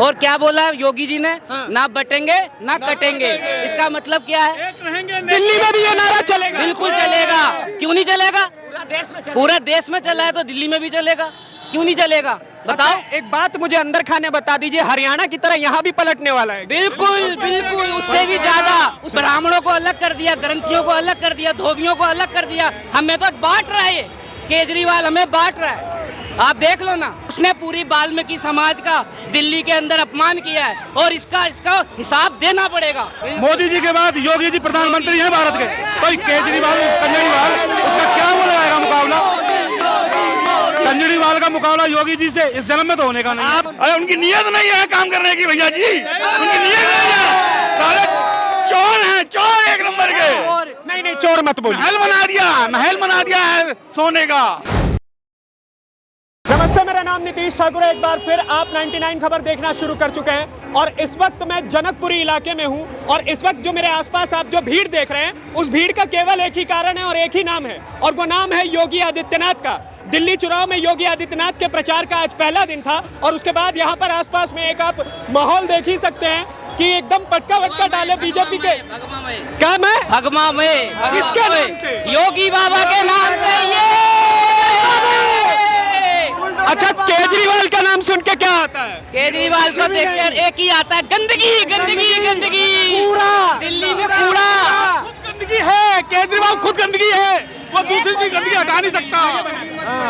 और क्या बोला योगी जी ने? ना बटेंगे ना कटेंगे। इसका मतलब क्या है? दिल्ली में भी ये नारा चलेगा? बिल्कुल चलेगा, क्यों नहीं चलेगा? पूरा देश में चला है तो दिल्ली में भी चलेगा, क्यों नहीं चलेगा बताओ? एक बात मुझे अंदर खाने बता दीजिए, हरियाणा की तरह यहाँ भी पलटने वाला है? बिल्कुल बिल्कुल, उससे भी ज्यादा। उस ब्राह्मणों को अलग कर दिया, ग्रंथियों को अलग कर दिया, धोबियों को अलग कर दिया। हमें तो बांट रहा है ये केजरीवाल, हमें बांट रहा है। आप देख लो ना, उसने पूरी वाल्मीकि समाज का दिल्ली के अंदर अपमान किया है और इसका हिसाब देना पड़ेगा। मोदी जी के बाद योगी जी प्रधानमंत्री हैं भारत के, कोई केजरीवाल उसका क्या वो लगाएगा मुकाबला? केजरीवाल का मुकाबला योगी जी से इस जन्म में तो होने का नहीं। अरे उनकी नीयत नहीं है काम करने की भैया जी, उनकी नीयत नहीं है। साले चोर हैं, चोर एक नंबर के। नहीं चोर मत बोलिए। महल बना दिया है सोने का। नमस्ते, मेरा नाम नीतीश ठाकुर है। एक बार फिर आप 99 खबर देखना शुरू कर चुके हैं और इस वक्त मैं जनकपुरी इलाके में हूं और इस वक्त जो मेरे आसपास आप जो भीड़ देख रहे हैं, उस भीड़ का केवल एक ही कारण है और एक ही नाम है, और वो नाम है योगी आदित्यनाथ का। दिल्ली चुनाव में योगी आदित्यनाथ के प्रचार का आज पहला दिन था और उसके बाद यहाँ पर आसपास में एक आप माहौल देख ही सकते हैं कि एकदम पटका वटका डाले बीजेपी के। क्या मैं भगमा में किसके नाम से? योगी बाबा के नाम से। ये अच्छा, केजरीवाल का नाम सुन के क्या आता है? केजरीवाल को देखकर एक ही आता है, गंदगी गंदगी गंदगी। पूरा दिल्ली में कूड़ा, गंदगी है, केजरीवाल खुद गंदगी है, वो दूसरी चीज गंदगी हटा नहीं सकता।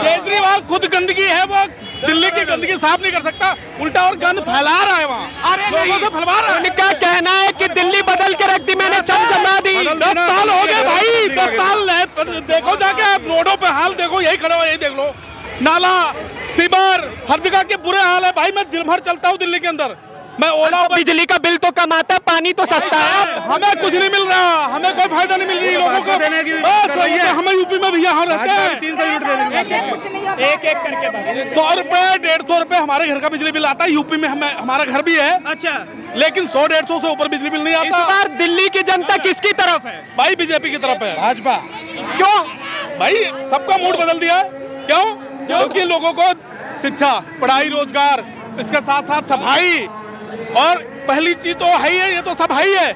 केजरीवाल खुद गंदगी है, वो दिल्ली की गंदगी साफ नहीं कर सकता, उल्टा और गंद फैला रहा है वहाँ, लोगों से फैला रहा है। उनका कहना है कि दिल्ली बदल के रख दी, मैंने चमचमा दी। 10 साल हो गए भाई, 10 साल देखो जाके रोडों पे हाल देखो, यही खड़ा हुआ, यही देख लो, नाला सीवर हर जगह के बुरे हाल है भाई। मैं दिन भर चलता हूँ दिल्ली के अंदर, मैं ओला बिजली का बिल तो कम आता है, पानी तो सस्ता है। हमें कुछ नहीं मिल रहा, हमें कोई फायदा नहीं मिल रही लोगों को। बस हमें यूपी में भैया हम रहते हैं, एक एक करके 100 रुपए 150 रुपए हमारे घर का बिजली बिल आता है। यूपी में हमारा घर भी है, अच्छा, लेकिन 100-150 से ऊपर बिजली बिल नहीं इस आता। बार दिल्ली की जनता किसकी तरफ है? भाई बीजेपी की तरफ है, भाजपा। क्यों भाई सबका मूड बदल दिया है, क्यों? क्योंकि लोगों को शिक्षा, पढ़ाई, रोजगार, इसके साथ साथ सफाई, और पहली चीज तो है ही है, ये तो सब है ही है,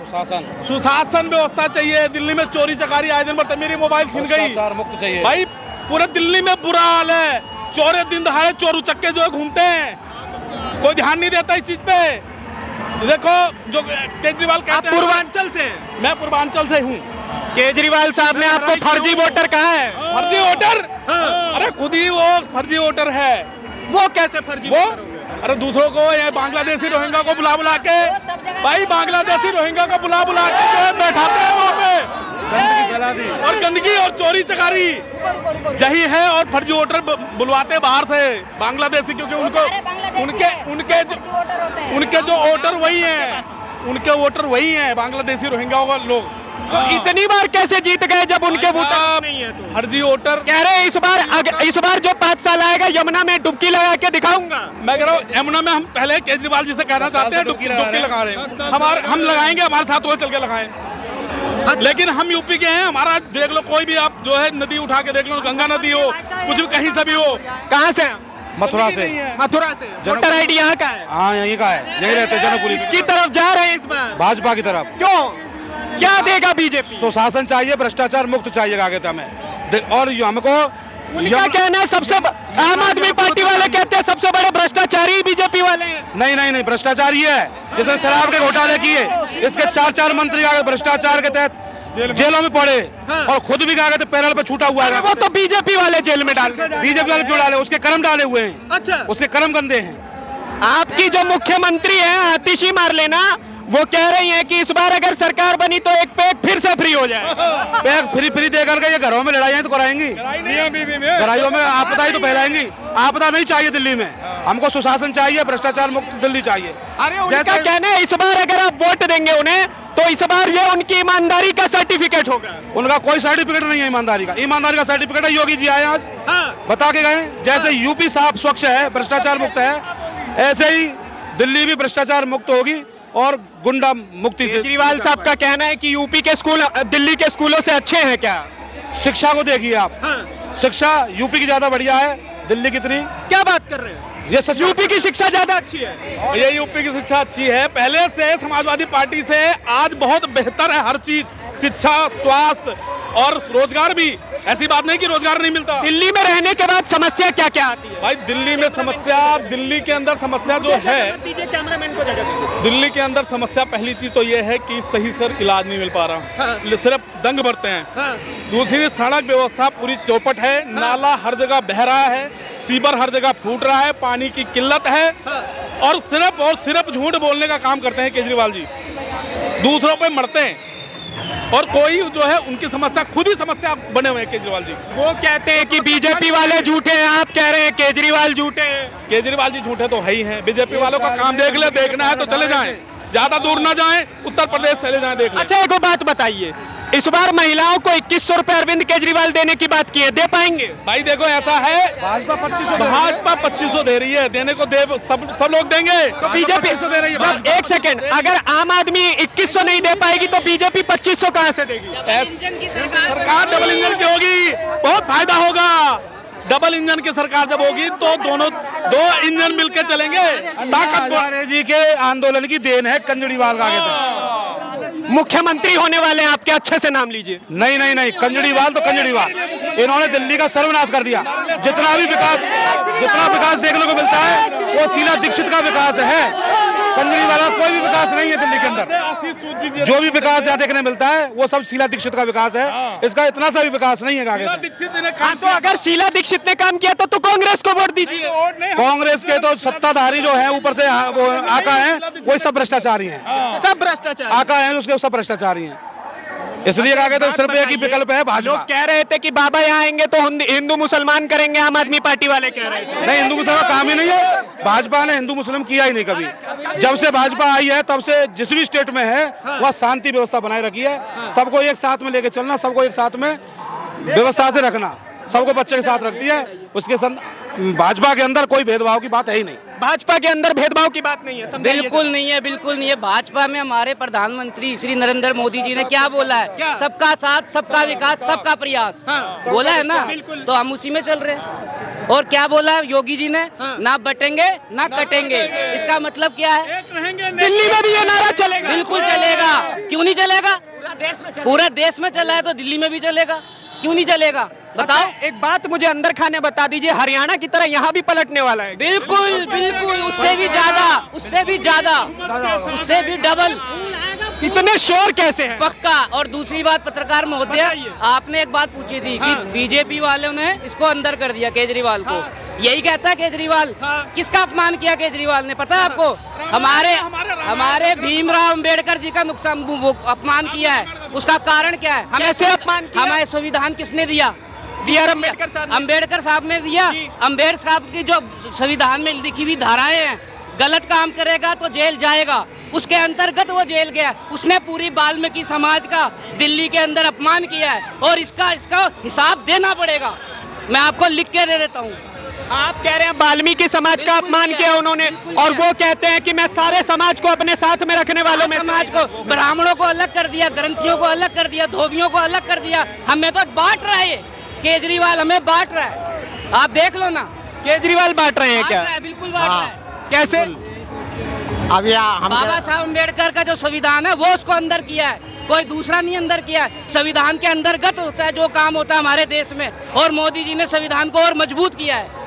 सुशासन व्यवस्था चाहिए। दिल्ली में चोरी चकारी आए दिन बढ़ते, मेरी मोबाइल छिन गई, मुक्त चाहिए भाई। पूरे दिल्ली में बुरा हाल है, चोरे दिन दहाड़े चोर उचक्के जो है घूमते हैं, कोई ध्यान नहीं देता इस चीज पे। देखो जो केजरीवाल कहते हैं, पूर्वांचल से? मैं पूर्वांचल से हूँ। केजरीवाल साहब ने आपको फर्जी वोटर कहा है? फर्जी वोटर? अरे खुद ही वो फर्जी वोटर है। वो कैसे फर्जी वो वोटर हो गया? अरे दूसरों को, ये बांग्लादेशी रोहिंग्या को बुला बुला के, भाई बांग्लादेशी रोहिंग्या को बुला बुला के जो है बैठाते हैं वहाँ पे, और गंदगी और चोरी चकारी यही है। और फर्जी वोटर बुलवाते बाहर से बांग्लादेशी, क्योंकि उनके जो वोटर वही हैं, उनके वोटर वही हैं बांग्लादेशी रोहिंग्या का लोग। तो इतनी बार कैसे जीत गए जब उनके वोटर नहीं है? तो फर्जी वोटर कह रहे हैं इस बार जो 5 साल आएगा यमुना में डुबकी लगा के दिखाऊंगा। मैं कह रहा हूँ यमुना में हम पहले केजरीवाल जी से कहना चाहते हैं, डुबकी लगा रहे हैं, हम लगाएंगे, हमारे साथ वो चल के लगाएं। लेकिन हम यूपी के हैं, हमारा देख लो, कोई भी आप जो है नदी उठा के देख लो, गंगा नदी हो, कुछ भी कहीं से भी हो। कहाँ से? मथुरा से। मथुरा से। वोटर आईडी यहाँ का है? हाँ यहीं का है, यहीं रहते हैं जनकपुरी। किसकी तरफ जा रहे हैं इस बार? भाजपा की तरफ। क्यों? क्या देगा बीजेपी? सुशासन चाहिए, भ्रष्टाचार मुक्त चाहिए आगे हमें, और हमको उनका कहना है सबसे आम आदमी पार्टी वाले कहते हैं सबसे बड़े भ्रष्टाचारी बीजेपी वाले हैं। नहीं भ्रष्टाचार ये है, जिसने शराब के घोटाले किए, इसके 4 मंत्री आ गए भ्रष्टाचार के तहत जेलों में पड़े, और खुद भी गए थे पैरल पे छूटा हुआ है। वो तो बीजेपी वाले जेल में डाल, बीजेपी वाले क्यों डाले? उसके कर्म डाले हुए हैं। अच्छा, उसके कर्म गंदे हैं। आपकी जो मुख्यमंत्री है आतिशी मार लेना, वो कह रही हैं कि इस बार अगर सरकार बनी तो एक पैक फिर से फ्री हो जाए। पैक फ्री दे करके ये घरों में लड़ाइयाँ तो कराएंगी, लड़ाइयों में आपदा ही तो फैलाएंगी। आपदा नहीं चाहिए दिल्ली में, हमको सुशासन चाहिए, भ्रष्टाचार मुक्त दिल्ली चाहिए। अरे उनका कहना है इस बार अगर आप वोट देंगे उन्हें तो इस बार ये उनकी ईमानदारी का सर्टिफिकेट होगा। उनका कोई सर्टिफिकेट नहीं है ईमानदारी का। ईमानदारी का सर्टिफिकेट है योगी जी आए आज बता के गए, जैसे यूपी साफ स्वच्छ है, भ्रष्टाचार मुक्त है, ऐसे ही दिल्ली भी भ्रष्टाचार मुक्त होगी और गुंडा मुक्ति से। केजरीवाल साहब का कहना है कि यूपी के स्कूल दिल्ली के स्कूलों से अच्छे हैं क्या? शिक्षा को देखिए आप, शिक्षा यूपी की ज्यादा बढ़िया है, दिल्ली कितनी? क्या बात कर रहे हैं? ये सच में यूपी की शिक्षा ज्यादा अच्छी है। ये यूपी की शिक्षा अच्छी है, पहले से समाजवादी पार्टी से आज बहुत बेहतर है हर चीज, शिक्षा, स्वास्थ्य और रोजगार भी। ऐसी बात नहीं कि रोजगार नहीं मिलता। दिल्ली में रहने के बाद समस्या क्या क्या आती है? भाई दिल्ली में समस्या, दिल्ली के अंदर समस्या जो है, कैमरामैन को जगह दीजिए। दिल्ली के अंदर समस्या पहली चीज तो ये है कि सही से इलाज नहीं मिल पा रहा, सिर्फ दंग भरते हैं। दूसरी, सड़क व्यवस्था पूरी चौपट है, नाला हर जगह बह रहा है, सीवर हर जगह फूट रहा है, पानी की किल्लत है और सिर्फ झूठ बोलने का काम करते हैं केजरीवाल जी, दूसरों पे मरते हैं और कोई जो है उनकी समस्या खुद ही समस्या बने हुए हैं केजरीवाल जी। वो कहते हैं कि बीजेपी वाले झूठे हैं, आप कह रहे हैं केजरीवाल झूठे हैं। केजरीवाल जी झूठे तो है ही हैं, बीजेपी वालों का काम देख ले, देखना है तो चले जाएं, ज्यादा दूर ना जाएं, उत्तर प्रदेश चले जाएं, देख लें। अच्छा एक बात बताइए, इस बार महिलाओं को 2100 रुपए अरविंद केजरीवाल देने की बात की है, दे पाएंगे? भाई देखो ऐसा है, भाजपा 2500 दे रही है, देने को दे सब लोग देंगे। तो बीजेपी दे रही है। एक सेकंड, अगर आम आदमी 2100 नहीं दे पाएगी तो बीजेपी 2500 कहां से देगी? सरकार डबल इंजन की होगी, बहुत फायदा होगा। डबल इंजन की सरकार जब होगी तो दो इंजन मिलकर चलेंगे। ताकतवर जी के आंदोलन की देन है केजरीवाल का। आगे तक मुख्यमंत्री होने वाले हैं आपके, अच्छे से नाम लीजिए। नहीं, केजरीवाल तो केजरीवाल, इन्होंने दिल्ली का सर्वनाश कर दिया। जितना विकास देखने को मिलता है वो शीला दीक्षित का विकास है। केजरीवाल का कोई भी विकास नहीं है दिल्ली के अंदर। जो भी विकास यहाँ देखने मिलता है वो सब शीला दीक्षित का विकास है, इसका इतना सा भी विकास नहीं है आगे तक। तो अगर शीला दीक्षित ने काम किया तो कांग्रेस को वोट दीजिए। कांग्रेस के तो सत्ताधारी जो है ऊपर से वो आका है, वही सब भ्रष्टाचारी हैं, सब भ्रष्टाचार आका है उसके सब भ्रष्टाचारी हैं, इसलिए आगे तो सिर्फ एक ही विकल्प है भाजपा। लोग कह रहे थे कि बाबा यहाँ आएंगे तो हिंदू मुसलमान करेंगे, आम आदमी पार्टी वाले कह रहे थे। नहीं, हिंदू मुसलमान का काम ही नहीं है, भाजपा ने हिंदू मुस्लिम किया ही नहीं कभी। जब से भाजपा आई है तब से जिस भी स्टेट में है वह शांति व्यवस्था बनाए रखी है, सबको एक साथ में लेके चलना, सबको एक साथ में व्यवस्था से रखना, सबको बच्चे के साथ रखती है। उसके भाजपा के अंदर कोई भेदभाव की बात है ही नहीं। भाजपा के अंदर भेदभाव की बात नहीं है, बिल्कुल नहीं है, बिल्कुल नहीं है। भाजपा में हमारे प्रधानमंत्री श्री नरेंद्र मोदी जी ने क्या बोला है? सबका साथ, सबका विकास, सबका प्रयास बोला है ना, तो हम उसी में चल रहे हैं। और क्या बोला है योगी जी ने? ना बटेंगे ना कटेंगे। इसका मतलब क्या है? दिल्ली में भी ये नारा चलेगा? बिल्कुल चलेगा, क्यों नहीं चलेगा? पूरा देश में चला है तो दिल्ली में भी चलेगा, क्यों नहीं चलेगा बताओ? एक बात मुझे अंदर खाने बता दीजिए, हरियाणा की तरह यहाँ भी पलटने वाला है? बिल्कुल बिल्कुल, उससे भी ज्यादा, उससे भी ज्यादा, उससे भी डबल। इतने शोर कैसे हैं? पक्का। और दूसरी बात पत्रकार महोदय, आपने एक बात पूछी थी कि बीजेपी वालों ने इसको अंदर कर दिया केजरीवाल को। यही कहता है केजरीवाल। किसका अपमान किया केजरीवाल ने पता है आपको? हमारे भीमराव अंबेडकर जी का नुकसान अपमान किया है। उसका कारण क्या है? हमें संविधान किसने दिया? अम्बेडकर साहब ने दिया। अम्बेडकर साहब की जो संविधान में लिखी हुई धाराएं हैं, गलत काम करेगा तो जेल जाएगा, उसके अंतर्गत वो जेल गया। उसने पूरी वाल्मीकि समाज का दिल्ली के अंदर अपमान किया है और इसका हिसाब देना पड़ेगा। मैं आपको लिख के दे देता हूँ। आप कह रहे हैं वाल्मीकि समाज का अपमान किया उन्होंने, और वो कहते हैं कि मैं सारे समाज को अपने साथ में रखने वालों में। समाज को, ब्राह्मणों को अलग कर दिया, ग्रंथियों को अलग कर दिया, धोबियों को अलग कर दिया। हमें तो बांट रहा है केजरीवाल, हमें बांट रहा है। आप देख लो ना, केजरीवाल बांट रहे हैं क्या? बिल्कुल बांट रहा है। कैसे? अब हम बाबा साहब अम्बेडकर का जो संविधान है वो उसको अंदर किया है, कोई दूसरा नहीं अंदर किया है। संविधान के अंतर्गत होता है जो काम होता है हमारे देश में, और मोदी जी ने संविधान को और मजबूत किया है।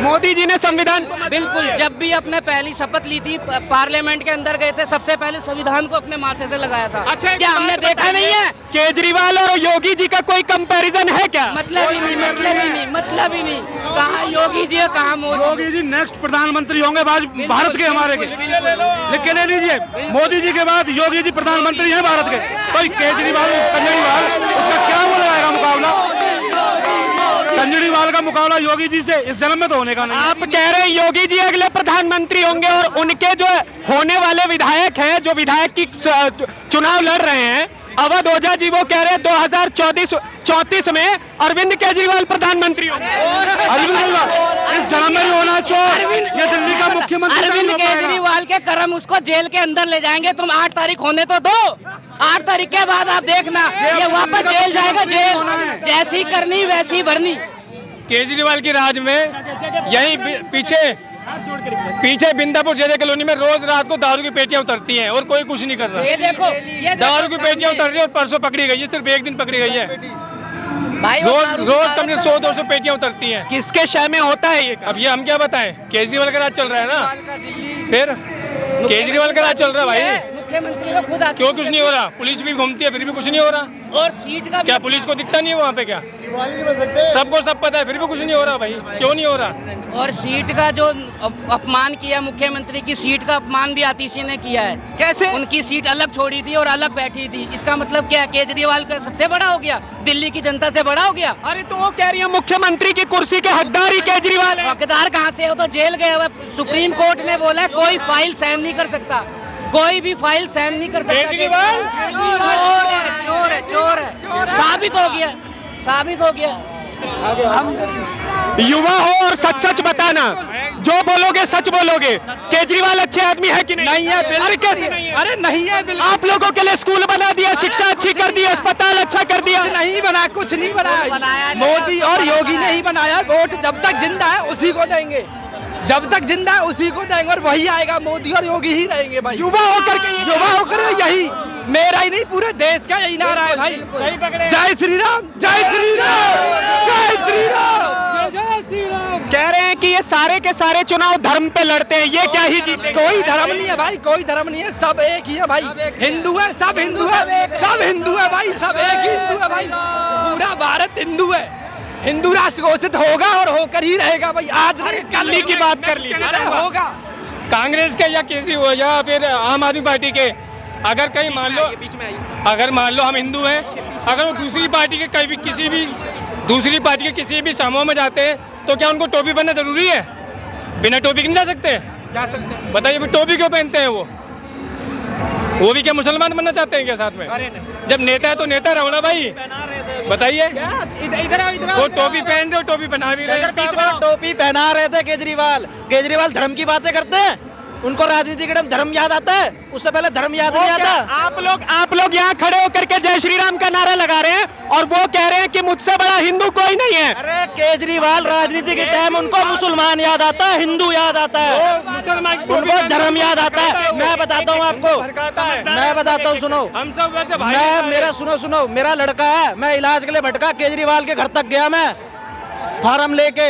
मोदी जी ने संविधान को बिल्कुल, जब भी अपने पहली शपथ ली थी, पार्लियामेंट के अंदर गए थे, सबसे पहले संविधान को अपने माथे से लगाया था। अच्छा, क्या हमने देखा नहीं है? केजरीवाल और योगी जी का कोई कंपैरिजन है क्या? मतलब ही नहीं। कहाँ योगी जी है, कहाँ मोदी? योगी जी नेक्स्ट प्रधानमंत्री होंगे भारत के, हमारे के। लिख के ले लीजिए, मोदी जी के बाद योगी जी प्रधानमंत्री हैं भारत के। कोई केजरीवाल उसका क्या वो लगाएगा मुकाबला? केजरीवाल का मुकाबला योगी जी से इस जन्म में तो होने का नहीं। आप कह रहे हैं योगी जी अगले प्रधानमंत्री होंगे, और उनके जो होने वाले विधायक हैं, जो विधायक की चुनाव लड़ रहे हैं, अवध ओझा जी, वो कह रहे हैं 2034 में अरविंद केजरीवाल प्रधानमंत्री होंगे। अरविंद केजरीवाल इस जन्म में होना चाहिए, ये दिल्ली का मुख्यमंत्री। अरविंद केजरीवाल के कर्म उसको जेल के अंदर ले जाएंगे। तुम 8 तारीख होने तो दो, 8 तारीख के बाद आप देखना ये वापस जेल जाएगा। जेल जैसी करनी वैसी भरनी। केजरीवाल की राज में यही पीछे पीछे बिंदापुर जेजे कॉलोनी में रोज रात को दारू की पेटियां उतरती हैं और कोई कुछ नहीं कर रहा। ये देखो दारू की पेटियां उतर रही है और परसों पकड़ी गई है, सिर्फ एक दिन पकड़ी गई है। भाई वो दारू की रोज कम से 100-200 पेटियां उतरती हैं। किसके शय में होता है ये? अब ये हम क्या बताएं, केजरीवाल का राज चल रहा है ना, फिर केजरीवाल का राज चल रहा है भाई। मुख्यमंत्री को खुद क्यों कुछ नहीं हो रहा? पुलिस भी घूमती है फिर भी कुछ नहीं हो रहा। और सीट का क्या पुलिस को दिखता नहीं है वहाँ पे? क्या सबको सब पता है फिर भी कुछ नहीं हो रहा भाई? क्यों नहीं हो रहा? और सीट का जो अपमान किया, मुख्यमंत्री की सीट का अपमान भी आतिशी ने किया है। कैसे? उनकी सीट अलग छोड़ी थी और अलग बैठी थी। इसका मतलब क्या? केजरीवाल का सबसे बड़ा हो गया, दिल्ली की जनता से बड़ा हो गया। अरे तो वो कह रही है मुख्यमंत्री की कुर्सी के हकदार ही केजरीवाल है। हकदार कहाँ से हो? तो जेल गए हुए। सुप्रीम कोर्ट ने बोला कोई फाइल साइन नहीं कर सकता, कोई भी फाइल साइन नहीं कर सकता। केजरीवाल चोर है, चोर है, चोर है। साबित हो गया, साबित हो गया। युवा हो और सच सच बताना, जो बोलोगे सच बोलोगे। केजरीवाल अच्छे आदमी है कि नहीं? नहीं है, अरे कैसे नहीं है? अरे नहीं है, बिल्कुल आप लोगों के लिए स्कूल बना दिया, शिक्षा अच्छी कर दी, अस्पताल अच्छा कर दिया। नहीं बना, कुछ नहीं बनाया। मोदी और योगी ने ही बनाया। वोट जब तक जिंदा है उसी को देंगे, जब तक जिंदा है उसी को देंगे और वही आएगा। मोदी और योगी ही रहेंगे भाई। युवा होकर के युवा होकर यही, मेरा ही नहीं पूरे देश का यही नारा है भाई। जय श्री राम, जय श्री राम, जय श्री राम। कह रहे हैं कि ये सारे के सारे चुनाव धर्म पे लड़ते हैं, ये क्या ही जीते? कोई धर्म नहीं है भाई, कोई धर्म नहीं है, सब एक ही है भाई। हिंदू है, सब हिंदू है, सब हिंदू है भाई, सब एक ही हिंदू है भाई। पूरा भारत हिंदू है, हिंदू राष्ट्र घोषित होगा और होकर ही रहेगा भाई। आज नहीं कल ही की बात कर ली। अरे होगा। कांग्रेस के या किसी हो या फिर आम आदमी पार्टी के, अगर कहीं मान लो, अगर मान लो हम हिंदू हैं, अगर वो दूसरी पार्टी के कहीं भी किसी भी दूसरी पार्टी के किसी भी समूह में जाते हैं तो क्या उनको टोपी पहनना जरूरी है? बिना टोपी के नहीं जा सकते? जा सकते हैं। बताइए फिर टोपी क्यों पहनते हैं वो भी क्या मुसलमान बनना चाहते हैं क्या साथ में? अरे नहीं। जब नेता है तो नेता रहो ना भाई, बताइए। वो टोपी पहन रहे हो, टोपी पहना भी रहे हैं। टोपी पहना रहे थे केजरीवाल। केजरीवाल धर्म की बातें करते हैं, उनको राजनीति के टाइम धर्म याद आता है, उससे पहले धर्म याद नहीं आता। आप लोग यहाँ खड़े होकर के जय श्री राम का नारा लगा रहे हैं और वो कह रहे हैं कि मुझसे बड़ा हिंदू कोई नहीं है। अरे केजरीवाल राजनीति के टाइम उनको मुसलमान याद आता है, हिंदू याद आता है, उनको धर्म याद आता है। मैं बताता हूँ आपको, मैं बताता हूँ, सुनो। हम सब वैसे भाई, मैं मेरा सुनो, मेरा लड़का है, मैं इलाज के लिए भटका, केजरीवाल के घर तक गया मैं फार्म लेके।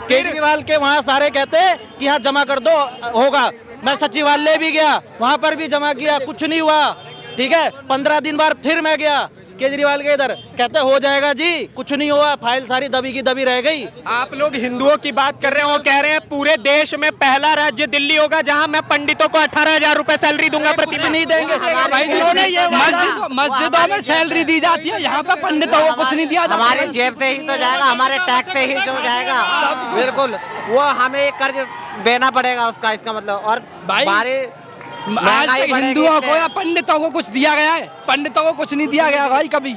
केजरीवाल के वहाँ सारे कहते हैं कि यहाँ जमा कर दो होगा। मैं सचिवालय भी गया, वहाँ पर भी जमा किया, कुछ नहीं हुआ। ठीक है, 15 दिन बाद फिर मैं गया केजरीवाल के इधर, कहते हो जाएगा जी, कुछ नहीं हुआ, फाइल सारी दबी की दबी रह गई। आप लोग हिंदुओं की बात कर रहे हैं, वो कह रहे हैं पूरे देश में पहला राज्य दिल्ली होगा जहां मैं पंडितों को 18,000 रुपए सैलरी दूंगा प्रति कुछ नहीं देंगे भाई। मस्जिदों में सैलरी दी जाती है, यहाँ पे पंडितों को कुछ नहीं दिया जाता। हमारे जेब से ही तो जाएगा, हमारे टैक्स से ही तो जाएगा। बिल्कुल, वो हमें कर्ज देना पड़ेगा उसका, इसका मतलब। और हमारे आज तक हिंदुओं को या पंडितों को कुछ दिया गया है? पंडितों को कुछ नहीं दिया गया भाई, कभी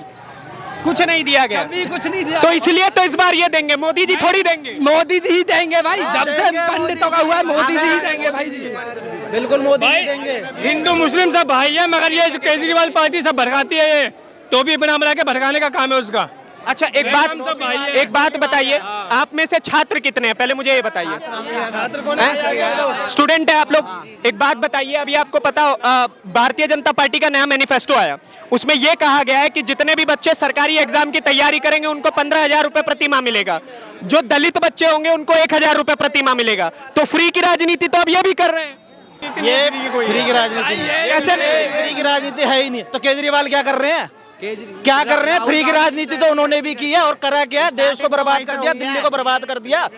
कुछ नहीं दिया गया, कभी कुछ नहीं दिया। तो इसलिए तो इस बार ये देंगे, मोदी जी थोड़ी देंगे। मोदी जी ही देंगे भाई, जब से पंडितों का हुआ है मोदी जी ही देंगे भाई जी, बिल्कुल मोदी जी देंगे। हिंदू मुस्लिम सब भाई है, मगर ये जो केजरीवाल पार्टी सब भड़काती है, ये टोपी बना के भड़काने का काम है उसका। अच्छा, एक बात बताइए, आप में से छात्र कितने हैं? पहले मुझे ये बताइए। स्टूडेंट है आप लोग? एक बात बताइए, अभी आपको पता हो भारतीय जनता पार्टी का नया मैनिफेस्टो आया, उसमें यह कहा गया है कि जितने भी बच्चे सरकारी एग्जाम की तैयारी करेंगे उनको 15,000 रुपए प्रति माह मिलेगा, जो दलित बच्चे होंगे उनको 1,000 रुपए प्रति माह मिलेगा। तो फ्री की राजनीति तो अब ये भी कर रहे हैं। ये फ्री की राजनीति ऐसे फ्री की राजनीति है ही नहीं, तो केजरीवाल क्या कर रहे हैं? क्या कर रहे हैं? फ्री की राजनीति तो उन्होंने भी की है और करा क्या है? देश को बर्बाद कर दिया, दिल्ली को बर्बाद कर दिया।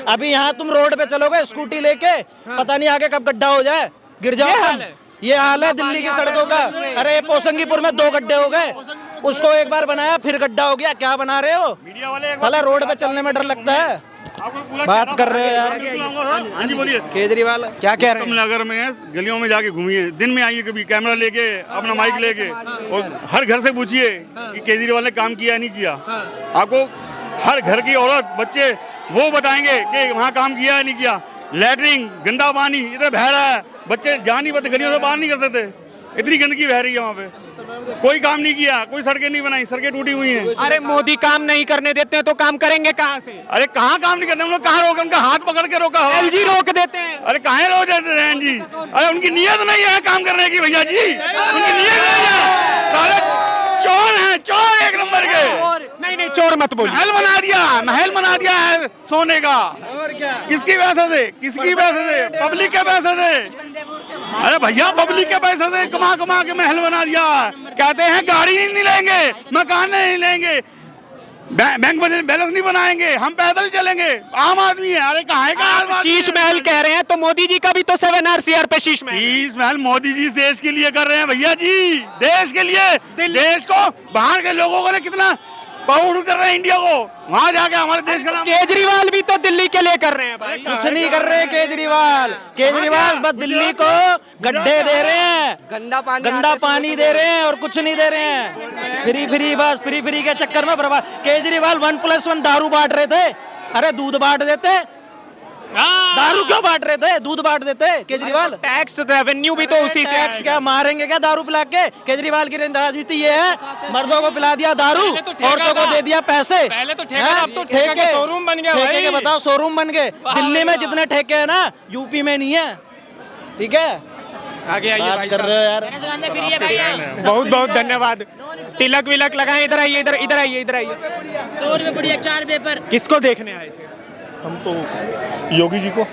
अभी यहाँ तुम रोड पे चलोगे स्कूटी लेके, पता नहीं आगे कब गड्ढा हो जाए, गिर जाओ। ये हाल है दिल्ली की सड़कों का। अरे पोसंगीपुर में 2 गड्ढे हो गए, उसको एक बार बनाया फिर गड्ढा हो गया। क्या बना रहे हो? साला रोड पे चलने में डर लगता है। बात कर रहे हो यार। हाँ जी बोलिए। केजरीवाल क्या कह रहे हैं? नगर में गलियों में जाके घूमिए, दिन में आइए, कभी कैमरा लेके, अपना माइक लेके, और हर घर से पूछिए कि केजरीवाल ने काम किया नहीं किया। आपको हर घर की औरत बच्चे वो बताएंगे कि वहाँ काम किया है नहीं किया। लैटरिन, गंदा पानी इधर बह रहा है, बच्चे जा नहीं पाते, गलियों से बाहर नहीं कर सकते। इतनी गंदगी बह रही है वहाँ पे, कोई काम नहीं किया, कोई सड़कें नहीं बनाई, सड़कें टूटी हुई हैं। अरे मोदी काम नहीं करने देते हैं तो काम करेंगे कहाँ से? अरे कहाँ काम नहीं करते, हम लोग कहाँ रोके, उनका हाथ पकड़ के रोका हो। एलजी रोक देते हैं। अरे कहाँ रोक देते हैं जी? अरे उनकी नीयत नहीं है काम करने की भैया जी, उनकी नीयत नहीं है। साले चोर हैं, चोर एक नंबर के। नहीं चोर मत बोलिए। महल बना दिया है सोने का। और क्या? किसकी पैसे से? किसकी पैसे से? पब्लिक के पैसे से। अरे भैया पब्लिक के पैसे से कमा कमा के महल बना दिया। कहते हैं गाड़ी नहीं लेंगे, मकान नहीं लेंगे, बैंक बैलेंस नहीं बनाएंगे, हम पैदल चलेंगे, आम आदमी है। अरे कहाँ का शीश महल कह रहे हैं तो मोदी जी का भी तो 7 पे शीश महल मोदी जी इस देश के लिए कर रहे हैं भैया जी, देश के लिए। देश को बाहर के लोगों को कितना प्राउड कर रहे हैं इंडिया को, वहाँ जाके हमारे देश का नाम। केजरीवाल भी तो दिल्ली के लिए कर रहे हैं भाई। कुछ नहीं कर रहे केजरीवाल बस दिल्ली को गड्ढे दे रहे हैं, गंदा पानी दे रहे हैं और कुछ नहीं दे रहे हैं। फ्री के चक्कर में बर्बाद। केजरीवाल 1+1 दारू बांट रहे थे, अरे दूध बांट देते, दारू क्यों बांट रहे थे? दूध बांट देते केजरीवाल। टैक्स रेवेन्यू भी तो उसी से। टैक्स क्या मारेंगे क्या दारू पिला के? केजरीवाल की राजनीति ये है, मर्दों को पिला दिया दारू, औरतों को दे दिया पैसे। पहले तो ठेका, अब तो ठेके के शोरूम बन गया। ठेके के बताओ शोरूम बन गए। दिल्ली में जितने ठेके है ना यूपी में नहीं है, ठीक है? आगे आइए भाई, कर रहे हो यार। बहुत बहुत धन्यवाद। तिलक विलक लगाए, इधर आइए, इधर आइए। 4 पेपर किसको देखने आए थे? हम तो योगी जी को।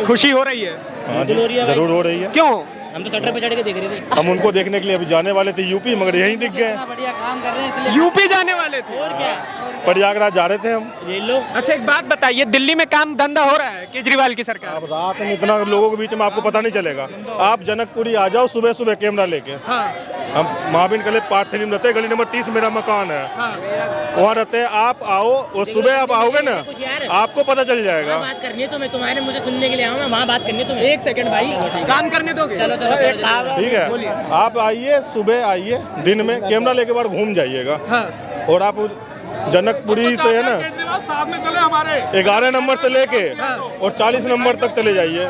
खुशी हो रही है? हाँ जी, जरूर हो रही है। क्यों? हम तो शटर पे चढ़ के देख रहे थे। हम उनको देखने के लिए अभी जाने वाले थे यूपी, मगर यहीं दिख गए। बढ़िया काम कर रहे हैं इसलिए यूपी जाने वाले थे। और क्या? प्रयागराज जा रहे थे हम। ये लोग। अच्छा एक बात बताइए, दिल्ली में काम धंधा हो रहा है केजरीवाल की सरकार? अब रात में इतना लोगों के बीच में आपको पता नहीं चलेगा। आप जनकपुरी आ जाओ सुबह सुबह कैमरा लेके। हम महावीर कले पार्थलिम रहते हैं, गली नंबर 30 मेरा मकान है, वहाँ रहते हैं। आप आओ और सुबह आप आओगे ना, आपको पता चल जाएगा। बात करनी है तो मैं तुम्हारे मुझे सुनने के लिए आऊँ, वहाँ बात करनी है तुम्हें। 1 सेकंड भाई, काम करने दोगे? चलो ठीक है, आप आइए, सुबह आइए, दिन में कैमरा लेके बार घूम जाइएगा। और आप जनकपुरी से है ना केजरीवाल साथ में चले हमारे 11 नंबर से लेके और 40 नंबर तक चले जाइए।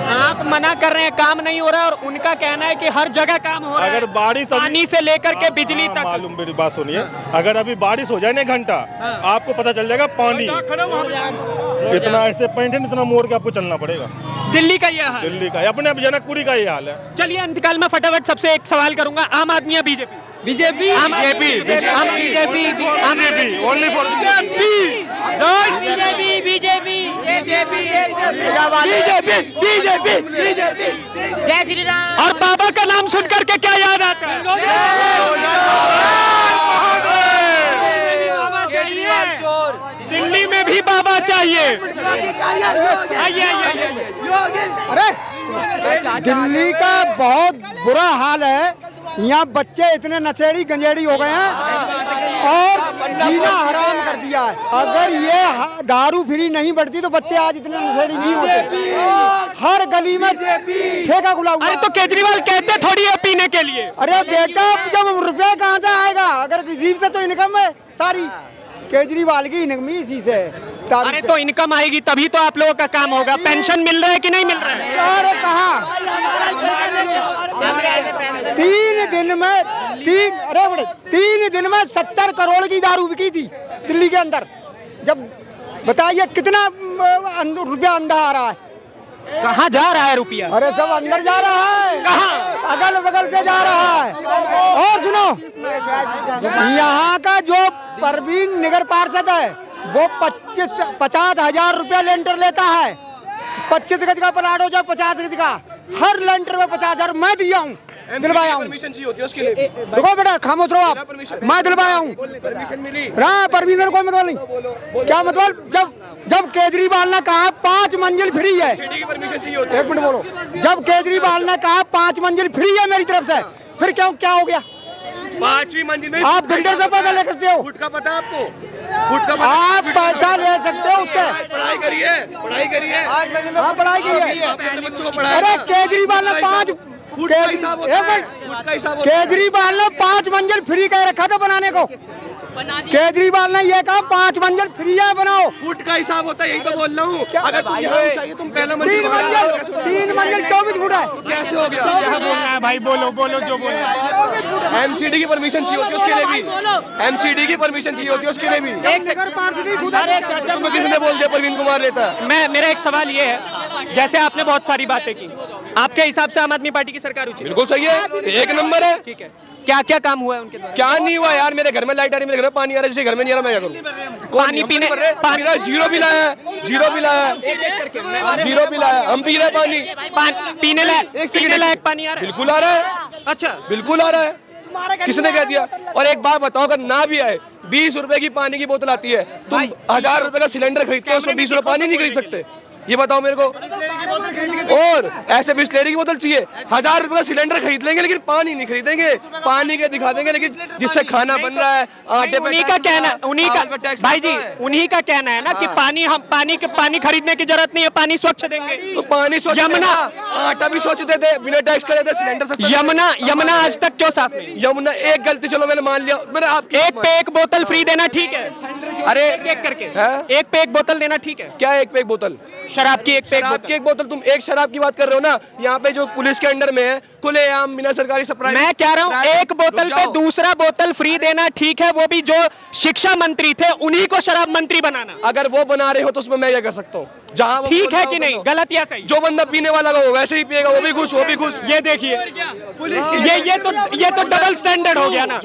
आप मना कर रहे हैं काम नहीं हो रहा है, और उनका कहना है कि हर जगह काम हो रहा है। अगर बारिश पानी से लेकर के बिजली तक। मालूम, मेरी बात सुनिए, अगर अभी बारिश हो जाए ना 1 घंटा, आपको पता चल जाएगा पानी इतना ऐसे पॉइंट है, इतना मोड़ के आपको चलना पड़ेगा। दिल्ली का ये हाल, दिल्ली का अपने जनकपुरी का ये हाल है। चलिए अंतकाल में फटाफट सबसे एक सवाल करूंगा, आम आदमी या BJP? BJP only for BJP. जय श्री राम। और बाबा का नाम सुन करके क्या याद आता है? दिल्ली में भी बाबा चाहिए। आइए। अरे दिल्ली का बहुत बुरा हाल है, यहाँ बच्चे इतने नशेड़ी गंजेड़ी हो गए हैं और जीना हराम कर दिया है। अगर ये दारू फ्री नहीं बढ़ती तो बच्चे आज इतने नशेड़ी नहीं होते। हर गली में ठेका खुला हुआ। अरे तो केजरीवाल कहते थोड़ी है पीने के लिए। अरे बेटा, जब रुपया कहाँ से आएगा? अगर किसी से तो इनकम है सारी, केजरीवाल की इनकम ही इसी से है। अरे तो इनकम आएगी तभी तो आप लोगों का काम होगा। पेंशन मिल रहा है कि नहीं मिल रहा है? अरे कहाँ 3 दिन में 70 करोड़ की दारू बिकी थी दिल्ली के अंदर। जब बताइए कितना रुपया अंदर आ रहा है? कहाँ जा रहा है रुपया? अरे सब अंदर जा रहा है। कहाँ? अगल बगल से जा रहा है। और सुनो, यहाँ का जो परवीन नगर पार्षद है वो 50 हजार रुपया लेंटर लेता है। 25 गज का प्लाट हो जाए 50 गज का, हर लेंटर में 50,000 मैं दिया हूँ, दिलवाया हूँ। रुको बेटा, खामोश रहो आप, मैं दिलवाया हूँ। परमिशन कोई मतलब नहीं। क्या मतलब? जब केजरीवाल ने कहा 5 मंजिल फ्री है, 1 मिनट बोलो, जब केजरीवाल ने कहा 5 मंजिल फ्री है मेरी तरफ से, फिर क्या हो गया? 5वीं मंजिल नहीं, आप बिल्डर से पैसा ले सकते हो, फुट का पता है आपको? फुट का पता? आप पैसा ले सकते हो उससे। पढ़ाई करिए। हाँ पढ़ाई की है। बच्चों को पढ़ाई। अरे केजरीवाल ने 5 केजरीवाल ने 5 मंजिल फ्री कह रखा था बनाने को। केजरीवाल ने ये कहा 5 मंजिल फ्री है बनाओ। फुट का हिसाब होता है, यही तो बोल रहा हूँ। अगर तुम यहाँ चाहिए तुम पहला 3 मंजिल 24 फुट है। कैसे हो गया? क्या बोलना है भाई, बोलो बोलो जो बोलना है। एमसीडी की परमिशन चाहिए होती है उसके लिए भी, एमसीडी की परमिशन चाहिए होती है उसके लिए भी। नगर पार्षद खुद तुम्हें किसने बोल दिया प्रवीण कुमार लेता? मेरा एक सवाल ये है, जैसे आपने बहुत सारी बातें की, आपके हिसाब से आम आदमी पार्टी की सरकार उचित? बिल्कुल सही है, एक नंबर है। ठीक है, क्या क्या काम हुआ है उनके द्वारा? क्या नहीं हुआ यार, मेरे घर में लाइट आ रही है, मेरे घर में पानी आ रहा है, जिसे घर में नहीं आ रहा मैं क्या करूँ? पानी पीने जीरो बिल आया है, जीरो बिल आया है, जीरो बिल आया, हम पी रहे पीने लायक पानी आ रहा है? बिल्कुल आ रहा है। अच्छा, बिल्कुल आ रहा है, किसने कह दिया? और एक बात बताओ, अगर ना भी आए, 20 रुपए की पानी की बोतल आती है, तुम 1000 रुपए का सिलेंडर खरीदते हो, उसमें 20 रुपए पानी नहीं खरीद सकते? ये बताओ मेरे को। और ऐसे बिस्लेरी की बोतल चाहिए, 1000 रुपए का सिलेंडर खरीद लेंगे लेकिन पानी नहीं खरीदेंगे, पानी के दिखा देंगे, लेकिन जिससे खाना बन रहा है आटे उन्हीं का कहना, उन्हीं का भाई जी, उन्हीं का कहना है ना कि पानी खरीदने की जरूरत नहीं है, पानी स्वच्छ देंगे। तो पानी स्वच्छ, यमुना आटा भी स्वच्छ देते, बिना टैक्स का देते, सिलेंडर सस्ता। यमुना आज तक क्यों साफ नहीं? यमुना एक गलती, चलो मैंने मान लिया, मैंने आपकी एक पे एक बोतल फ्री देना ठीक है, अरे एक करके एक पे एक बोतल देना ठीक है। क्या एक पे एक बोतल? शराब की एक पे एक बोतल। तुम एक शराब की बात कर रहे हो ना, यहाँ पे जो पुलिस के अंडर में है, खुलेआम बिना सरकारी सप्लाई। मैं कह रहा हूँ एक बोतल पे दूसरा बोतल फ्री देना ठीक है, वो भी जो शिक्षा मंत्री थे उन्हीं को शराब मंत्री बनाना। अगर वो बना रहे हो तो उसमें मैं क्या कर सकता हूँ? जहाँ ठीक है कि नहीं, गलत या सही? जो बंदा पीने वाला हो वैसे ही पिएगा, वो भी खुश, वो भी खुश। ये देखिए, ये तो डबल स्टैंडर्ड हो गया ना।